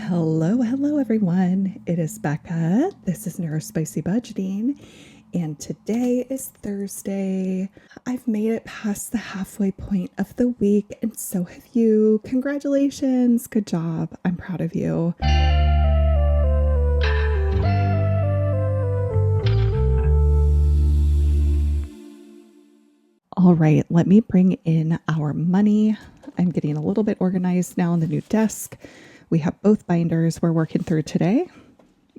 Hello everyone. It is Becca. This is Neurospicybudgeting, and today is Thursday. I've made it past the halfway point of the week, and so have you. Congratulations. Good job. I'm proud of you. All right, let me bring in our money. I'm getting a little bit organized now on the new desk. We have both binders we're working through today.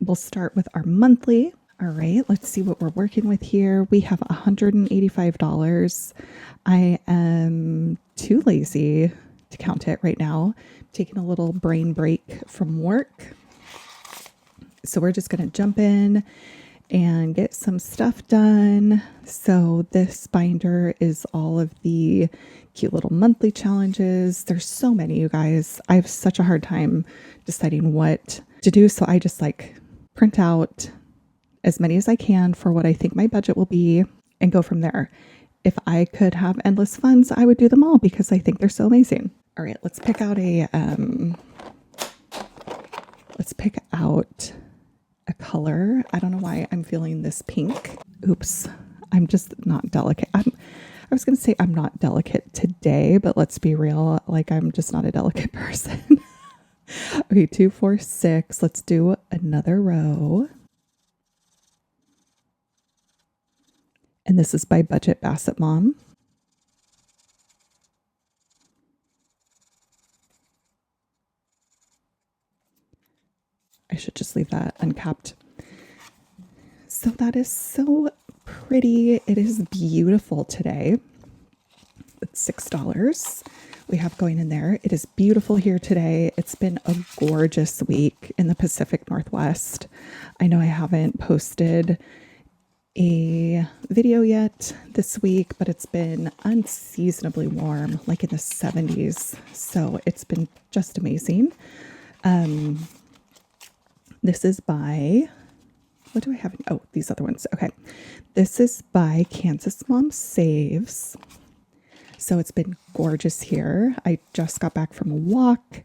We'll start with our monthly. All right, let's see what we're working with here. We have $185. I am too lazy to count it right now. I'm taking a little brain break from work. So we're just going to jump in and get some stuff done. So this binder is all of the cute little monthly challenges. There's so many, you guys. I have such a hard time deciding what to do. So I just print out as many as I can for what I think my budget will be and go from there. If I could have endless funds, I would do them all because I think they're so amazing. All right, let's pick out a color. I don't know why I'm feeling this pink. Oops, I'm just not delicate. I was going to say I'm not delicate today, but let's be real. I'm just not a delicate person. Okay, 2, 4, 6. Let's do another row. And this is by BudgetBassetMom. I should just leave that uncapped. So that is so pretty. It is beautiful today. It's $6 we have going in there. It is beautiful here today. It's been a gorgeous week in the Pacific Northwest. I know I haven't posted a video yet this week, but it's been unseasonably warm, like in the 70s. So it's been just amazing. This is by, what do I have? Oh, these other ones. Okay. This is by KansasMomSaves. So it's been gorgeous here. I just got back from a walk.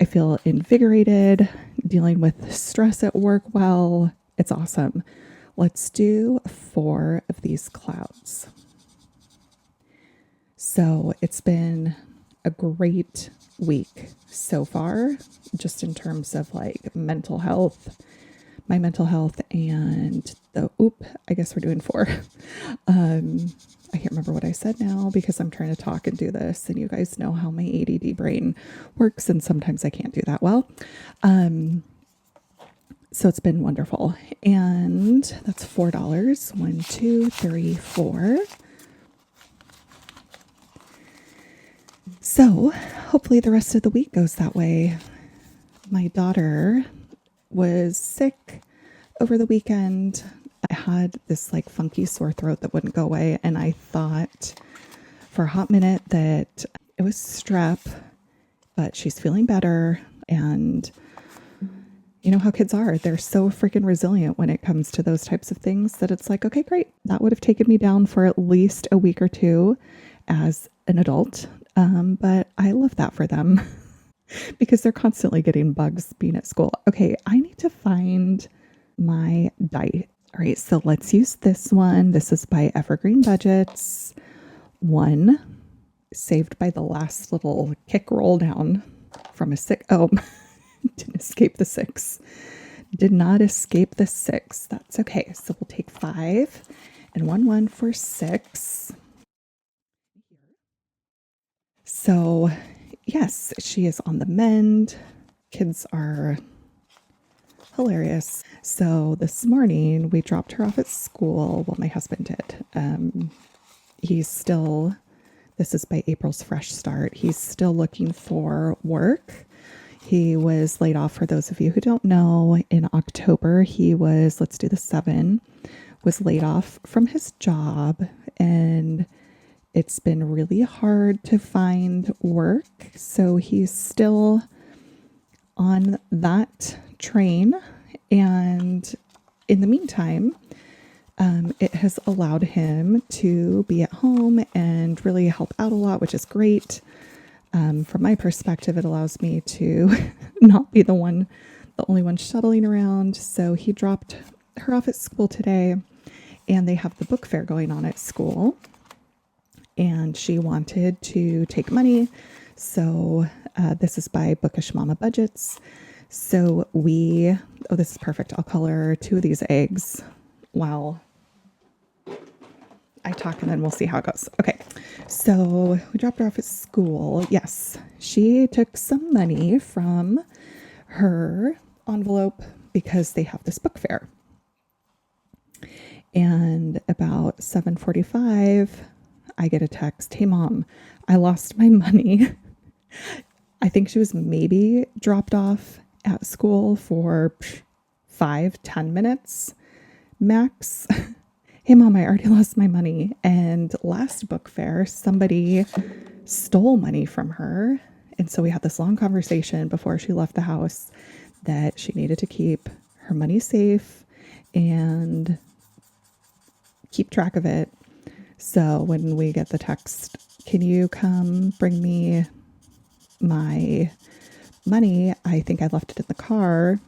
I feel invigorated, dealing with stress at work well. It's awesome. Let's do 4 of these clouds. So it's been a great week so far, just in terms of mental health, my mental health, and I guess we're doing 4. I can't remember what I said now because I'm trying to talk and do this, and you guys know how my ADD brain works, and sometimes I can't do that well. So it's been wonderful. And that's $4. 1, 2, 3, 4. So hopefully the rest of the week goes that way. My daughter was sick over the weekend. I had this funky sore throat that wouldn't go away. And I thought for a hot minute that it was strep, but she's feeling better. And you know how kids are. They're so freaking resilient when it comes to those types of things that it's okay, great. That would have taken me down for at least a week or 2 as an adult. But I love that for them because they're constantly getting bugs being at school. Okay, I need to find my die. All right, so let's use this one. This is by EvergreenBudgets. 1, saved by the last little kick roll down from a 6. Oh, didn't escape the 6. Did not escape the 6. That's okay. So we'll take 5 and 1, 1 for 6. So yes, she is on the mend. Kids are hilarious. So this morning we dropped her off at school. Well, my husband did. This is by AprilsFreshStart. He's still looking for work. He was laid off, for those of you who don't know, in October. He was, let's do the 7, was laid off from his job, and it's been really hard to find work. So he's still on that train. And in the meantime, it has allowed him to be at home and really help out a lot, which is great. From my perspective, it allows me to not be the only one shuttling around. So he dropped her off at school today, and they have the book fair going on at school. And she wanted to take money. So this is by BookishMammabudgets. So this is perfect. I'll color 2 of these eggs while I talk, and then we'll see how it goes. Okay, so we dropped her off at school. Yes, she took some money from her envelope because they have this book fair. And about 7:45, I get a text, "Hey mom, I lost my money." I think she was maybe dropped off at school for 5-10 minutes max. "Hey mom, I already lost my money." And last book fair, somebody stole money from her. And so we had this long conversation before she left the house that she needed to keep her money safe and keep track of it. So when we get the text, "Can you come bring me my money? I think I left it in the car."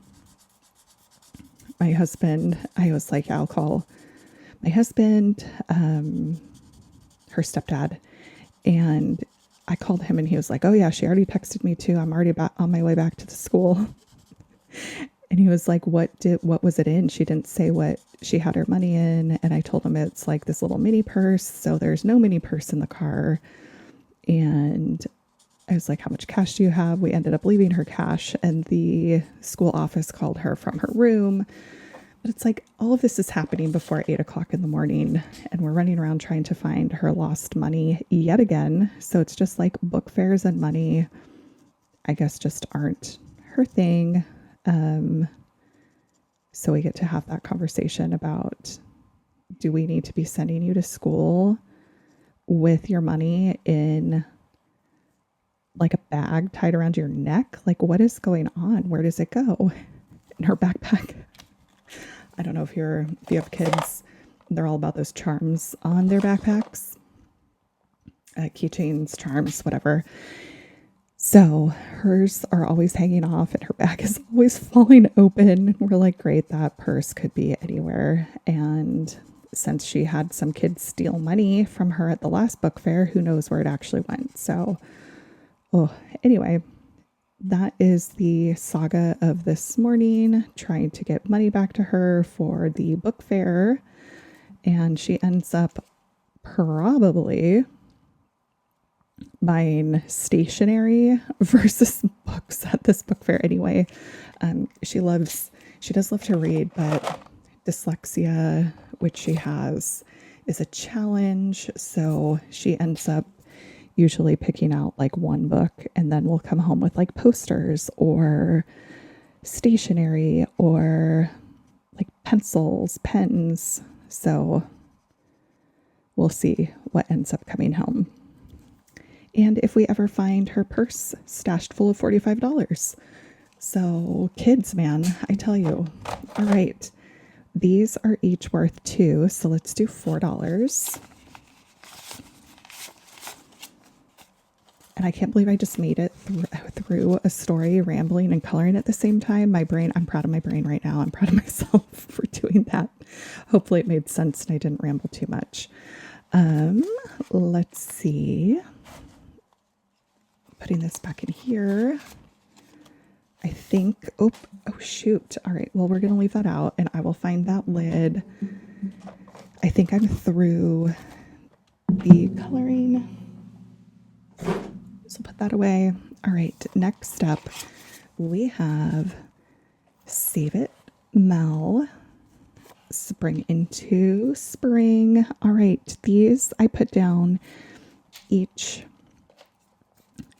My husband, I was like, "I'll call my husband," her stepdad. And I called him and he was like, "Oh yeah, she already texted me too. I'm already on my way back to the school." And he was like, what was it in? She didn't say what she had her money in. And I told him it's like this little mini purse. So there's no mini purse in the car. And I was like, "How much cash do you have?" We ended up leaving her cash, and the school office called her from her room. But it's like all of this is happening before 8 o'clock in the morning, and we're running around trying to find her lost money yet again. So it's just like book fairs and money, I guess, just aren't her thing. So we get to have that conversation about, do we need to be sending you to school with your money in like a bag tied around your neck? Like, what is going on? Where does it go? In her backpack. I don't know if you have kids, they're all about those charms on their backpacks, keychains, charms, whatever. So hers are always hanging off and her bag is always falling open. We're like, great, that purse could be anywhere. And since she had some kids steal money from her at the last book fair, who knows where it actually went. So, anyway, that is the saga of this morning, trying to get money back to her for the book fair. And she ends up probably buying stationery versus books at this book fair anyway. She does love to read, but dyslexia, which she has, is a challenge. So she ends up usually picking out like one book, and then we'll come home with like posters or stationery or like pencils, pens. So we'll see what ends up coming home. And if we ever find her purse stashed full of $45. So kids, man, I tell you. All right. These are each worth $2. So let's do $4. And I can't believe I just made it through a story, rambling and coloring at the same time. I'm proud of my brain right now. I'm proud of myself for doing that. Hopefully it made sense and I didn't ramble too much. Let's see. Putting this back in here. I think, oh shoot. All right, well, we're going to leave that out and I will find that lid. I think I'm through the coloring. So put that away. All right, next up, we have Save It Mel, Spring into Spring. All right, these I put down each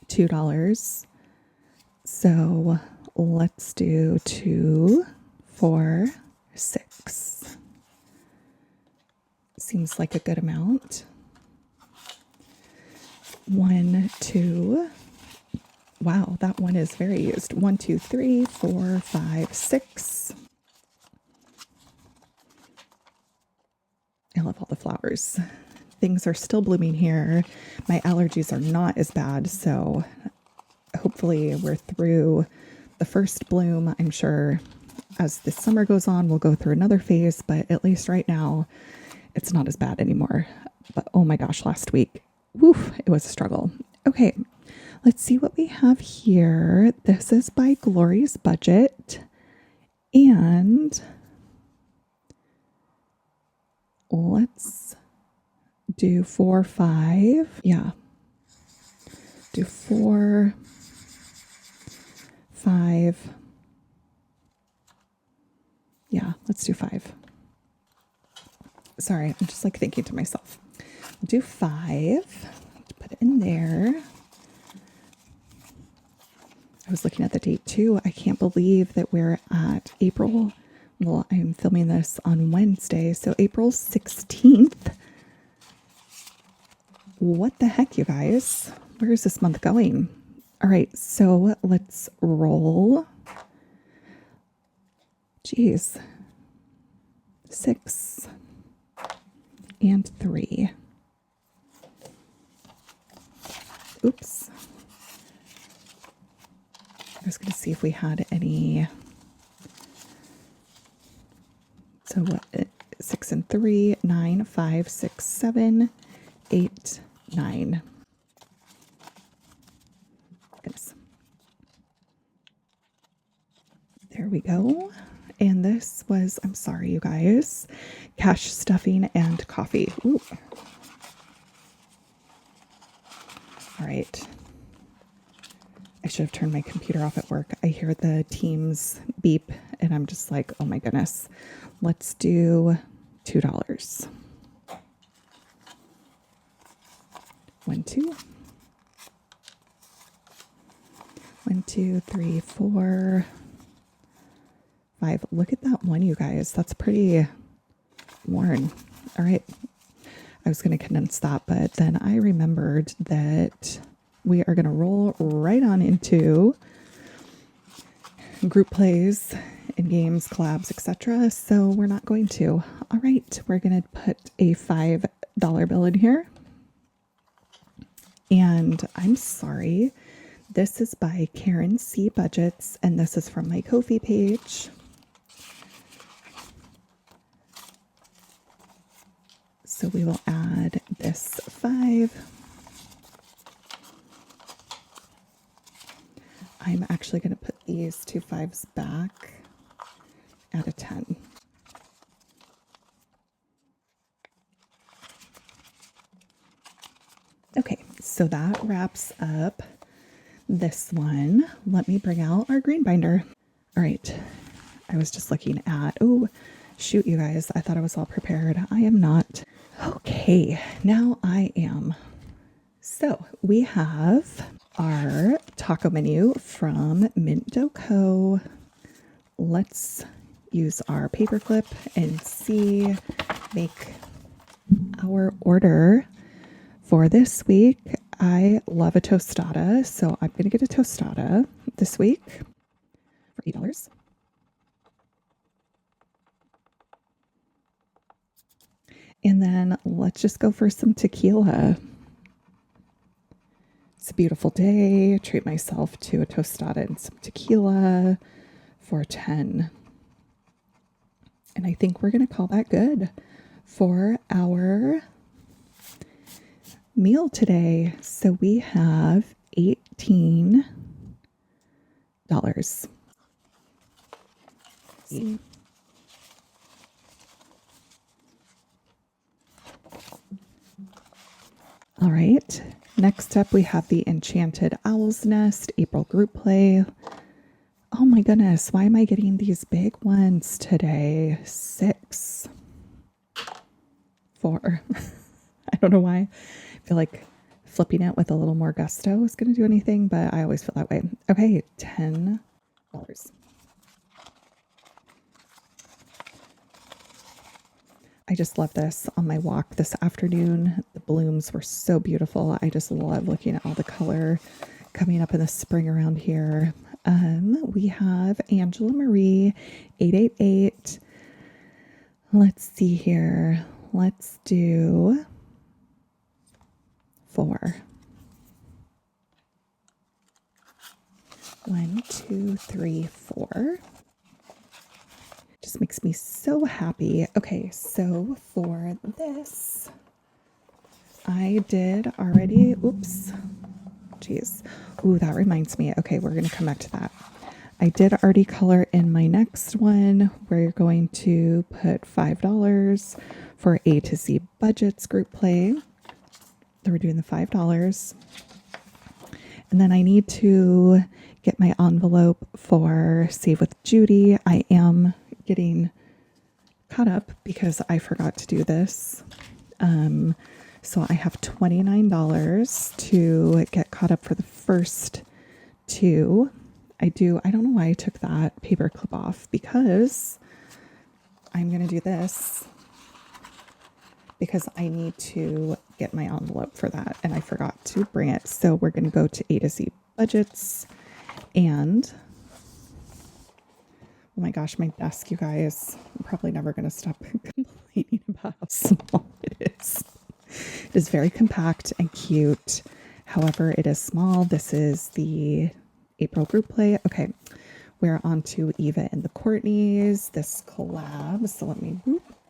$2. So let's do 2, 4, 6. Seems like a good amount. 1, 2. Wow, that one is very used. 1, 2, 3, 4, 5, 6. I love all the flowers. Things are still blooming here. My allergies are not as bad, so hopefully we're through the first bloom. I'm sure as the summer goes on, we'll go through another phase, but at least right now, it's not as bad anymore. But oh my gosh, last week, woof, it was a struggle. Okay, let's see what we have here. This is by glorysbudget. And let's do 4, 5. Yeah. Do 4, 5. Yeah, let's do 5. Sorry, I'm just like thinking to myself. Do 5. Put it in there. I was looking at the date too. I can't believe that we're at April. Well, I'm filming this on Wednesday, so April 16th. What the heck, you guys? Where is this month going? All right, so let's roll. Geez. 6 and 3. Oops. I was going to see if we had any. So what? 6 and 3, 9, 5, 6, 7, 8, 9. Goodness. There we go. And this was, I'm sorry, you guys, Cash Stuffing and Coffee. Ooh. All right. I should have turned my computer off at work. I hear the Teams beep and I'm just like, oh my goodness. Let's do $2. 1, 2. 1, 2, 3, 4, 5. Look at that one, you guys. That's pretty worn. All right. I was going to condense that, but then I remembered that we are going to roll right on into group plays and games, collabs, etc. So we're not going to. All right. We're going to put a $5 bill in here. And I'm sorry. This is by Karencbudgets, and this is from my Ko-fi page. So we will add this 5. I'm actually going to put these 2 5s back at a 10. Okay, so that wraps up this one. Let me bring out our green binder. All right, I was just looking at, oh, shoot, you guys, I thought I was all prepared. I am not. Okay, now I am. So we have our taco menu from MintdoughCo. Let's use our paperclip and see, make our order for this week. I love a tostada, so I'm going to get a tostada this week for $8. And then let's just go for some tequila. It's a beautiful day. Treat myself to a tostada and some tequila for 10. And I think we're going to call that good for our meal today. So we have $18. All right. Next up, we have the Enchanted Owl's Nest April group play. Oh my goodness, why am I getting these big ones today? 6, 4. I don't know why. I feel like flipping it with a little more gusto is going to do anything, but I always feel that way. Okay, $10. I just love this on my walk this afternoon. The blooms were so beautiful. I just love looking at all the color coming up in the spring around here. We have Angela Marie, 888. Let's see here. Let's do 4. 1, 2, 3, 4. Just makes me so happy. Okay, so for this, I did already, oops, geez. Ooh, that reminds me. Okay, we're going to come back to that. I did already color in my next one where you're going to put $5 for A to Z Budgets group play. So we're doing the $5. And then I need to get my envelope for Save with Judy. I am getting caught up because I forgot to do this. So I have $29 to get caught up for the first two. I don't know why I took that paper clip off, because I'm going to do this because I need to get my envelope for that and I forgot to bring it. So we're going to go to A to Z Budgets, and oh my gosh, my desk, you guys, I'm probably never going to stop complaining about how small it is. It is very compact and cute. However, it is small. This is the April group play. Okay, we're on to Eva and the Courtneys, this collab. So let me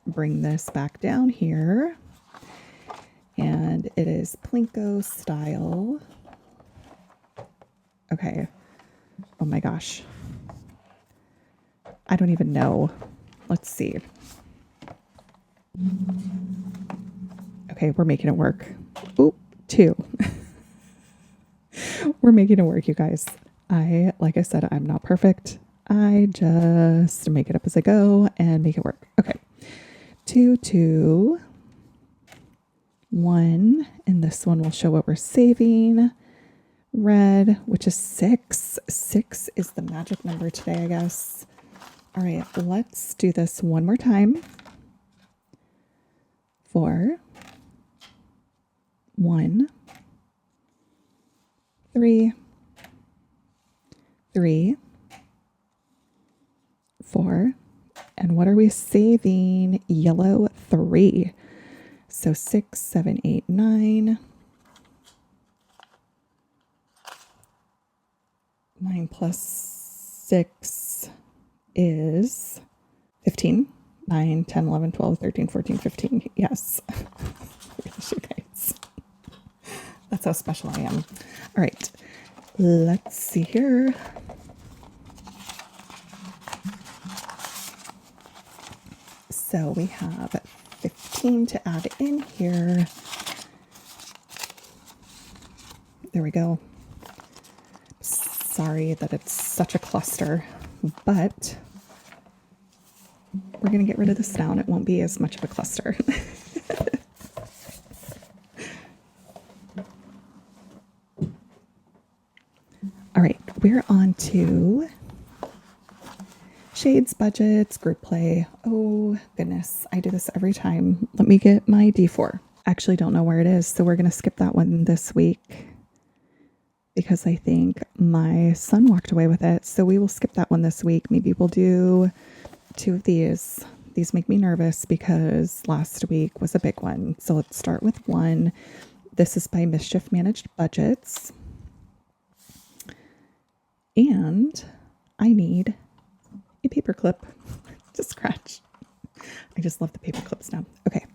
bring this back down here. And it is Plinko style. Okay. Oh my gosh. I don't even know. Let's see. Okay, we're making it work. Oop, 2. We're making it work, you guys. Like I said, I'm not perfect. I just make it up as I go and make it work. Okay. 2, 2, 1, and this one will show what we're saving. Red, which is 6. 6 is the magic number today, I guess. All right, let's do this one more time. 4, 1, 3, 3, 4, and what are we saving? Yellow 3. So 6, 7, 8, 9. 9 plus 6 is 15. 9, 10, 11, 12, 13, 14, 15. Yes. You guys. That's how special I am. All right. Let's see here. So we have 15 to add in here. There we go. Sorry that it's such a cluster, but we're going to get rid of this now and it won't be as much of a cluster. All right, we're on to Shades Budgets group play. Oh goodness, I do this every time. Let me get my D4. Actually don't know where it is, so we're going to skip that one this week because I think my son walked away with it. So we will skip that one this week. Maybe we'll do 2 of these. These make me nervous because last week was a big one. So let's start with 1. This is by MischiefManagedBudgets. And I need a paper clip to scratch. I just love the paper clips now. Okay.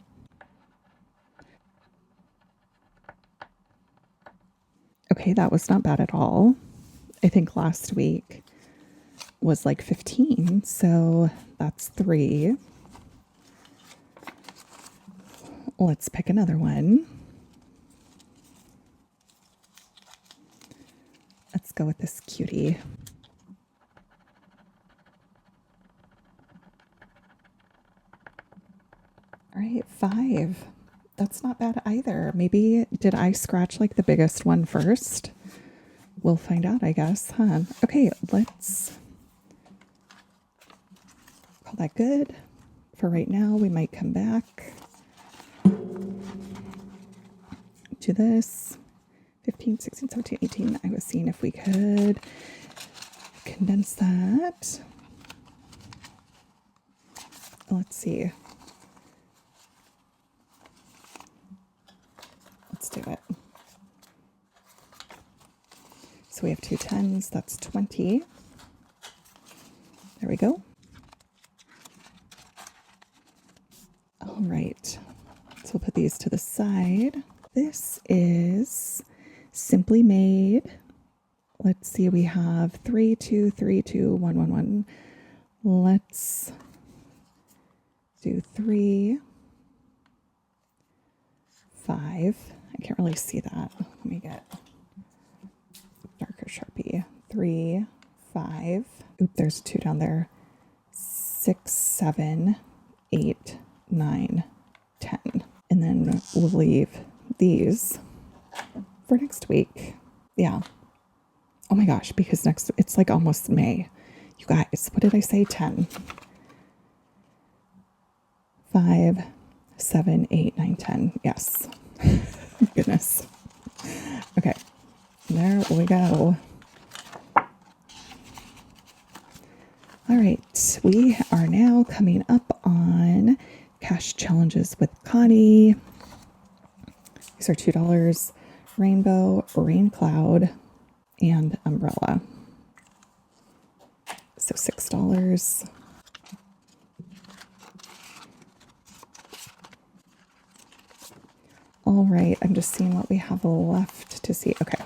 Okay, that was not bad at all. I think last week was like 15, so that's 3. Let's pick another one. Let's go with this cutie. All right, 5. That's not bad either. Maybe did I scratch like the biggest one first? We'll find out, I guess, huh? Okay, let's call that good. For right now, we might come back to this. 15, 16, 17, 18. I was seeing if we could condense that. Let's see. Let's do it. So we have 2 10s, that's 20. There we go. All right, so we'll put these to the side. This is SimplyMade. Let's see, we have 3 2 3 2 1 1 1. Let's do 3 5. I can't really see that. Let me get darker Sharpie. 3 5. Oop, there's 2 down there. 6 7 8 9 10. And then we'll leave these for next week. Yeah. Oh my gosh, because it's like almost May. You guys, what did I say? 10. 5 7 8 9 10. Yes. Goodness. Okay. There we go. All right. We are now coming up on Cash Challenges with Connie. These are $2. Rainbow, rain cloud, and umbrella. So $6. All right, I'm just seeing what we have left to see. Okay.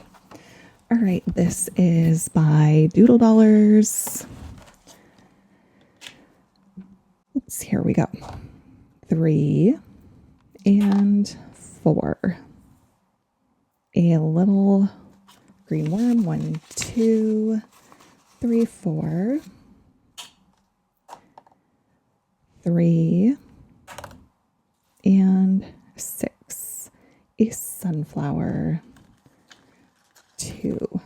All right, this is by DoodleDollarz. Oops, here we go. 3 and 4. A little green worm. 1 2 3 4. 3 and 6. A sunflower. 2.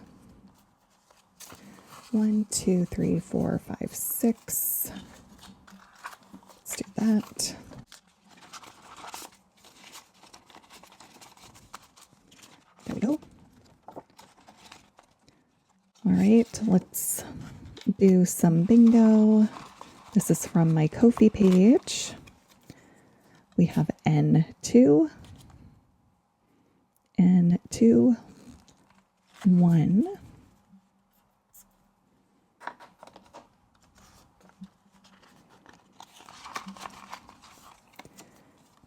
1 2 3 4 5 6. Let's do that. There we go. All right, let's do some bingo. This is from my Ko-fi page. We have N2, N2, 1,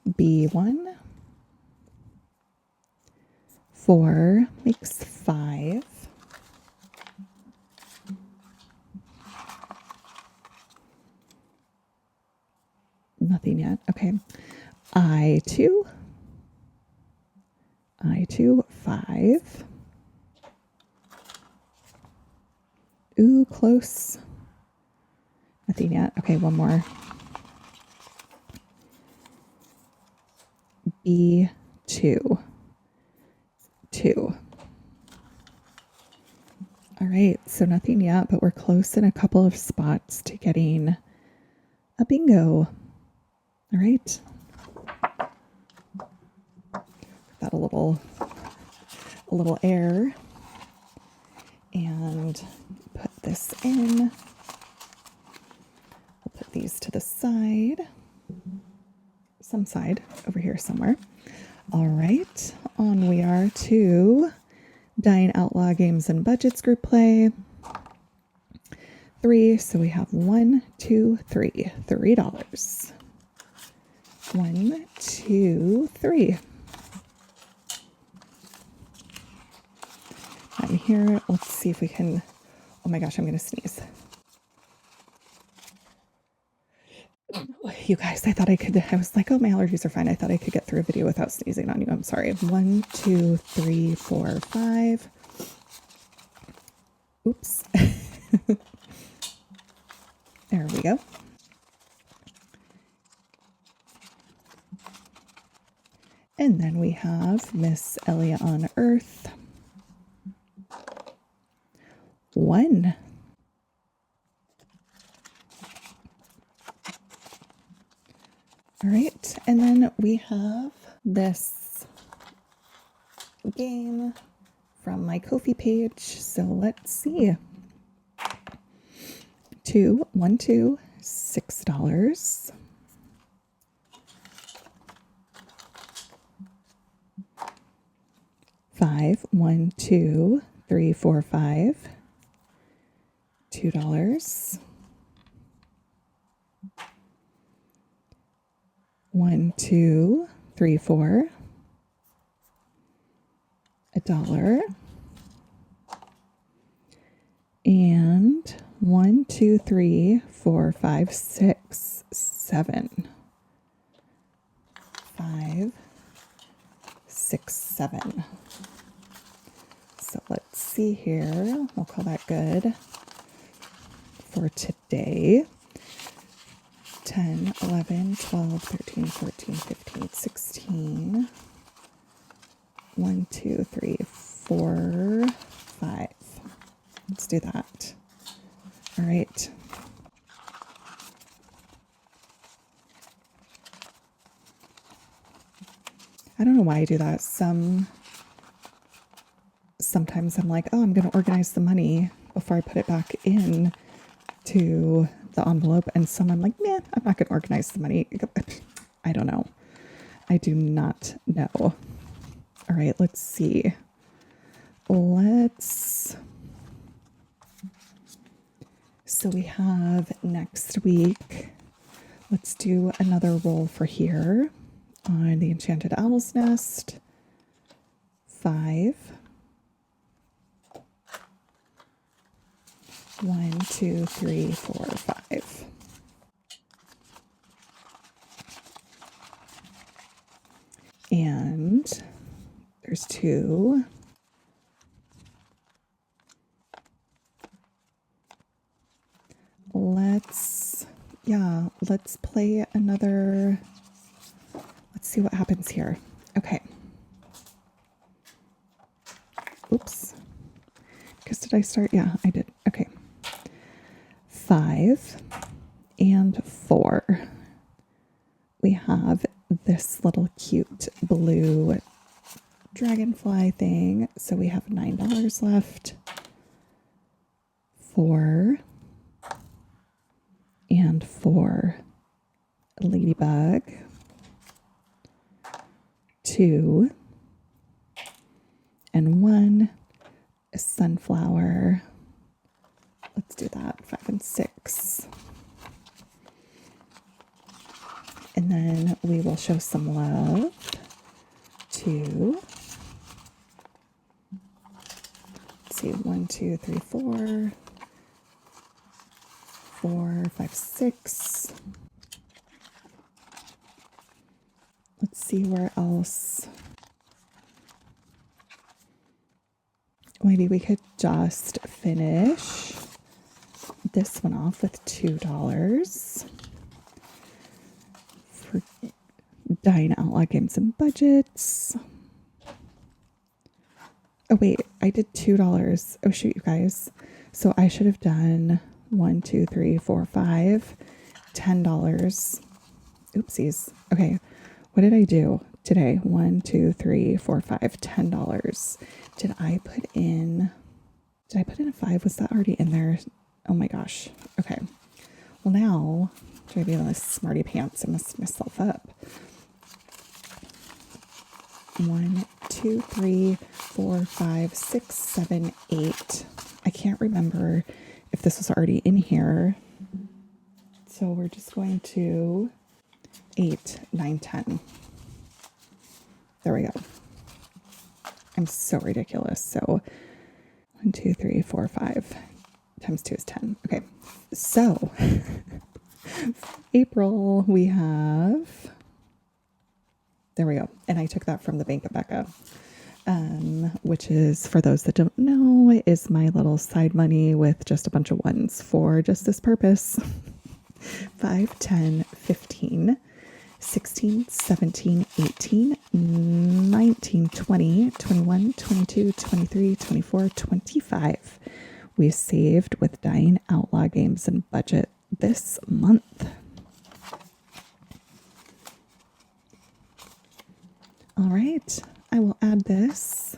B1, 4 makes 5. Nothing yet. Okay. I2, 5. Ooh, close. Nothing yet. Okay, one more. B2, 2. All right, so nothing yet, but we're close in a couple of spots to getting a bingo. All right. Got a little air and put this in. We'll put these to the side. Some side over here somewhere. All right, on we are to Dying Outlaw Games and Budgets group play. 3, so we have 1 2 3, $3. 1 2 3. I'm here. Let's see if we can. Oh my gosh, I'm gonna sneeze. You guys, I thought I could. I was like, oh, my allergies are fine. I thought I could get through a video without sneezing on you. I'm sorry. 1 2 3 4 5. Oops. There we go. And then we have Miss EllieOnEarth. 1. All right, and then we have this game from my Ko-fi page. So let's see. 2 1 2 $6. 5 1 2 3, 4, 5, $2. 1, 2, 3, 4, $1. And 1, 2, 3, 4, 5, 6, 7. 5, 6, 7. So let's see here. We'll call that good for today. 10, 11, 12, 13, 14, 15, 16. 1, 2, 3, 4, 5. Let's do that. All right. I don't know why I do that. Sometimes I'm like, oh, I'm going to organize the money before I put it back in to the envelope. And some I'm like, man, I'm not going to organize the money. I don't know. I do not know. All right, let's see. So we have next week. Let's do another roll for here on the Enchanted Owl's Nest. 5. 1, 2, 3, 4, 5. And there's 2. Let's play another. Let's see what happens here. Okay. Oops. Because did I start? Yeah, I did. Okay. 5 and 4. We have this little cute blue dragonfly thing. So we have $9 left. 4 and 4. Ladybug. 2 and 1. A sunflower. Let's do that. 5 and 6. And then we will show some love to, let's see, 1, 2, 3, 4, 4, 5, 6. Let's see where else. Maybe we could just finish this one off with $2 for Dying Outlaw Games and Budgets. Oh wait, I did $2. Oh shoot, you guys. So I should have done 1, 2, 3, 4, 5, $10. Oopsies. Okay, what did I do today? 1, 2, 3, 4, 5, $10. Did I put in a 5? Was that already in there? Oh my gosh. Okay. Well now, try to be on this smarty pants. I messed myself up. 1, 2, 3, 4, 5, 6, 7, 8. I can't remember if this was already in here. So we're just going to 8, 9, 10. There we go. I'm so ridiculous. So 1, 2, 3, 4, 5 times 2 is 10. Okay. So April, we have, there we go. And I took that from the Bank of Becca, which is, for those that don't know, is my little side money with just a bunch of ones for just this purpose. 5, 10, 15, 16, 17, 18, 19, 20, 21, 22, 23, 24, 25. We saved with Dying Outlaw Games and Budget this month. All right, I will add this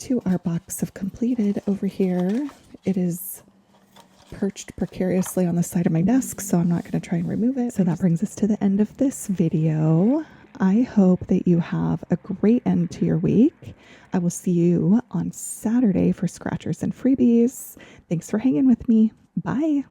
to our box of completed over here. It is perched precariously on the side of my desk, so I'm not going to try and remove it. So that brings us to the end of this video. I hope that you have a great end to your week. I will see you on Saturday for Scratchers and Freebies. Thanks for hanging with me. Bye.